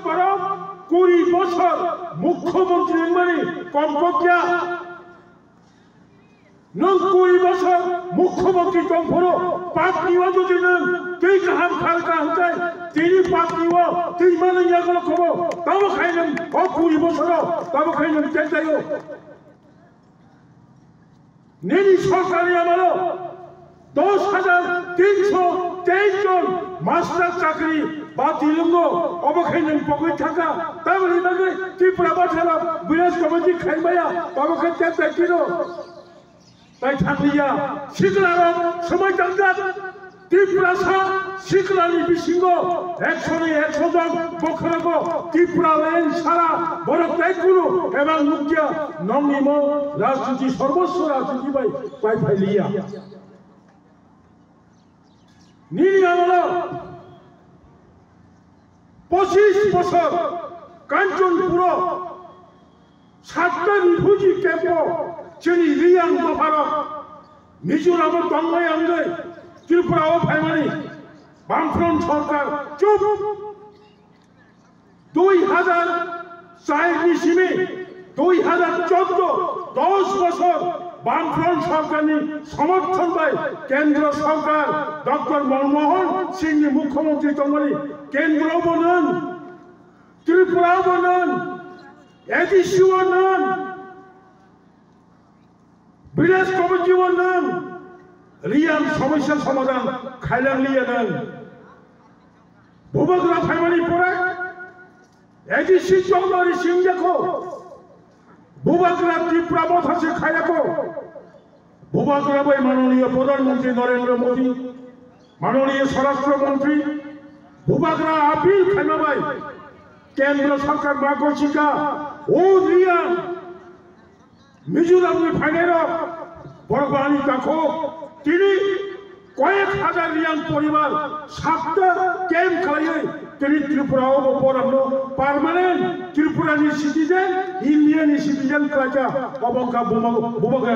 বরং 20 বছর মুখ্যমন্ত্রী মানে কমপক্ষে नों 20 बছর মুখ্যমন্ত্রী দম্ভরো পাপনিও যদি নों তুই কাহাম খালকা হতে তিনি পাপনিও তুই মানে ইয়াগল খবো তব খাইলেন ও 20 বছর তব খাইলেন চেষ্টায়ও নেনি সরকারি আমারও 10,323 জন মাস্টার চাকরি বা তিলঙ্গ অবখাইলেন পকেট থাকা তাহলে লাগে ত্রিপুরা বাছালা বিরাজ কমিটি খাইবায়া তব খাইতে দেখিনো তাই থাকলিয়া শিখলার সময় জানতাম ত্রিপুরা শিখলানি বিসিংহ 100 জন বখরাগ ত্রিপুরা লাইন সারা বড় ত্যাগগুলো এবং মুখ্য নমনিম রাজনীতি সর্বস্ব রাজনীতি পাই ফাইলিয়া নীলি আমলা 25 বছর কাঞ্চনপুর 7টা রিফিউজি ক্যাম্প चेनी रियांग भारत मिजोराम दंगाई आंगे त्रिपुरा फाइमानी बामफ्रंट सरकार चुप 2004 2014 10 বছর বামফ্রন্ট সরকারের সমর্থন পায় কেন্দ্র সরকার ডক্টর মনমোহন সিং মুখ্যমন্ত্রী তঙ্গলি কেন্দ্র বনন ত্রিপুরা বনন এডিসি বনন বিরাজ কমিটি বনন রিয়ান সমস্যা সমাধান খাইলাম লিয়ে নেন ভূবগ্রা ফাইমানি পড়ে এডিসি চৌধুরী সিং দেখো ভূবগ্রা ত্রিপুরা মথাসে খাইয়াকো ভূবগ্রা বই মাননীয় প্রধানমন্ত্রী নরেন্দ্র মোদী মাননীয় স্বরাষ্ট্রমন্ত্রী ভূবগ্রা আপিল খাইমাবাই কেন্দ্র সরকার বাগচিকা ও রিয়ান মিজোরাম ফাইনের বড়বাণী দেখো তিনি কয়েক হাজার রিয়ান পরিবার 7টা ক্যাম্প খাইয়ে তিনি ত্রিপুরা পার্মানেন্ট ত্রিপুরানি সিটিজেন ইন্ডিয়ান সিটিজেন কাজা অবঙ্কা ভূবগ্রা